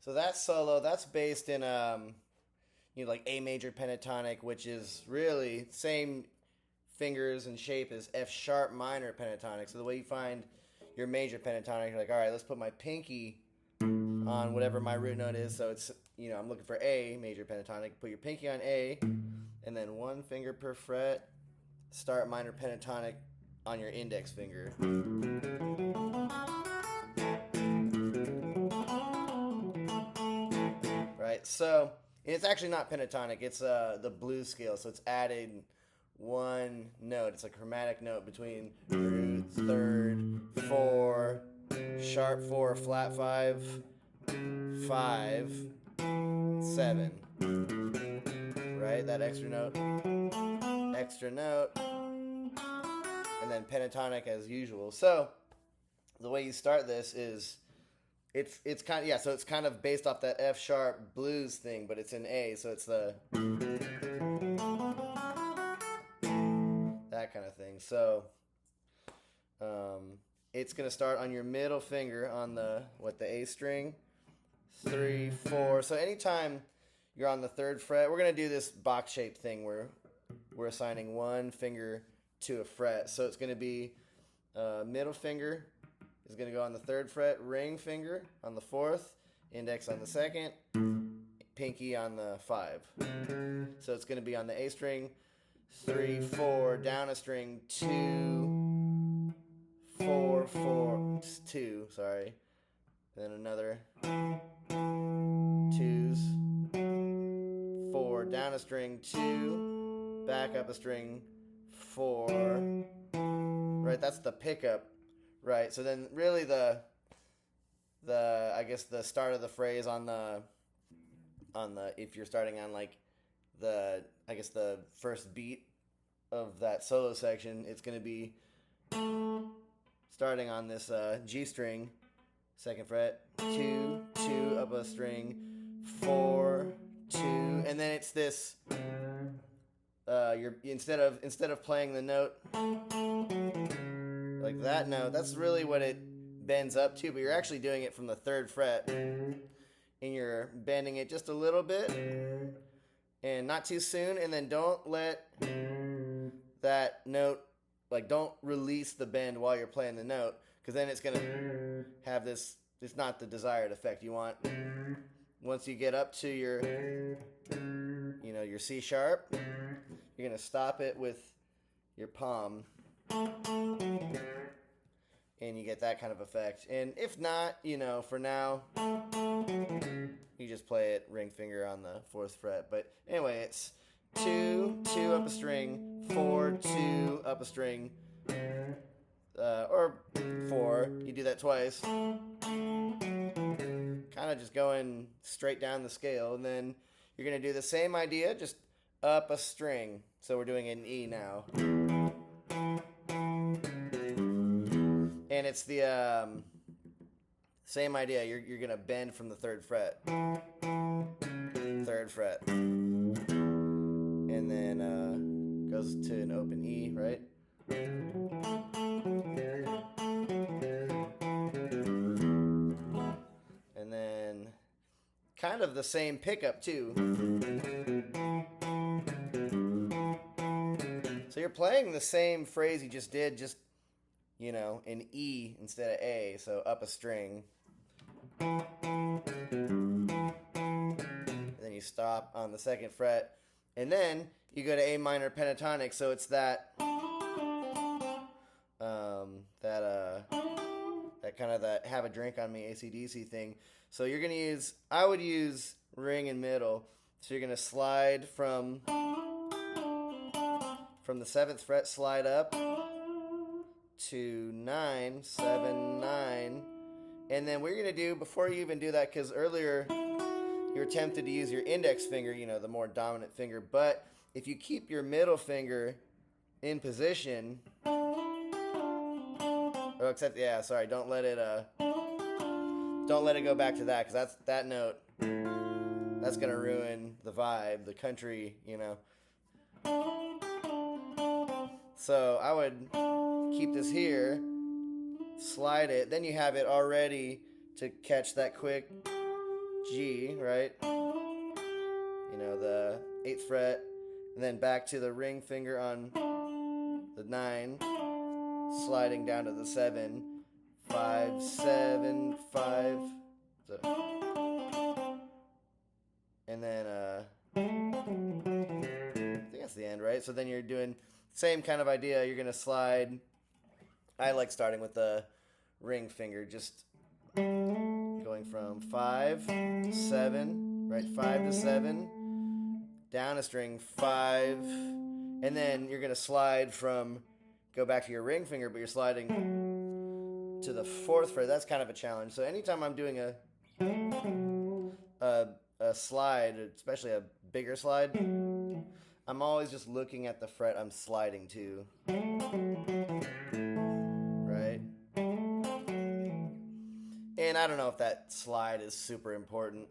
So that solo, that's based in like A major pentatonic, which is really same fingers and shape as F sharp minor pentatonic. So the way you find your major pentatonic, you're like, all right, let's put my pinky on whatever my root note is. So it's, I'm looking for A major pentatonic. Put your pinky on A, and then one finger per fret. Start minor pentatonic on your index finger. Right? So it's actually not pentatonic. It's the blues scale. So it's added one note. It's a chromatic note between root, third, four, sharp four, flat five, 5, 7. Right? That extra note, and then pentatonic as usual. So the way you start this is it's kind of, so it's kind of based off that F sharp blues thing, but it's in A, so it's the that kind of thing. So it's gonna start on your middle finger on the A string, 3, 4. So anytime you're on the 3rd fret, we're gonna do this box shaped thing where we're assigning one finger to a fret. So it's gonna be middle finger is going to go on the 3rd fret, ring finger on the 4th, index on the 2nd, pinky on the 5. So it's going to be on the A string, 3, 4, down a string, 2, 4, 4, 2, sorry. Then another 2s, 4, down a string, 2, back up a string, 4. Right, that's the pickup. Right, so then really the I guess the start of the phrase on the if you're starting on like the first beat of that solo section, it's going to be starting on this G string, 2nd fret, 2, 2 up a string, 4, 2, and then it's this you're instead of playing the note like that note, that's really what it bends up to, but you're actually doing it from the 3rd fret, and you're bending it just a little bit, and not too soon, and then don't let that note, don't release the bend while you're playing the note, because then it's going to have this, it's not the desired effect you want. Once you get up to your C sharp, you're going to stop it with your palm, and you get that kind of effect. And if not, for now, you just play it ring finger on the 4th fret. But anyway, it's 2, 2 up a string, 4, 2 up a string, or 4. You do that twice. Kind of just going straight down the scale. And then you're going to do the same idea, just up a string. So we're doing an E now. And it's the same idea. You're going to bend from the 3rd fret. 3rd fret. And then goes to an open E, right? And then kind of the same pickup too. So you're playing the same phrase you just did, just an E instead of A, so up a string. And then you stop on the 2nd fret, and then you go to A minor pentatonic, so it's that kind of that have a drink on me AC/DC thing. So you're gonna I would use ring and middle. So you're gonna slide from the 7th fret, slide up to 9, 7, 9. And then what you're going to do, before you even do that, because earlier you were tempted to use your index finger, the more dominant finger, but if you keep your middle finger in position, don't let it go back to that, because that note, that's going to ruin the vibe, the country, So I would keep this here, slide it, then you have it all ready to catch that quick G, right? You know, the 8th fret, and then back to the ring finger on the 9, sliding down to the 7, 5, 7, 5, so, and then I think that's the end, right? So then you're doing same kind of idea. You're gonna slide. I like starting with the ring finger, just going from 5 to 7, right? 5 to 7, down a string, 5, and then you're gonna slide from, go back to your ring finger, but you're sliding to the 4th fret. That's kind of a challenge. So anytime I'm doing a slide, especially a bigger slide, I'm always just looking at the fret I'm sliding to, right? And I don't know if that slide is super important.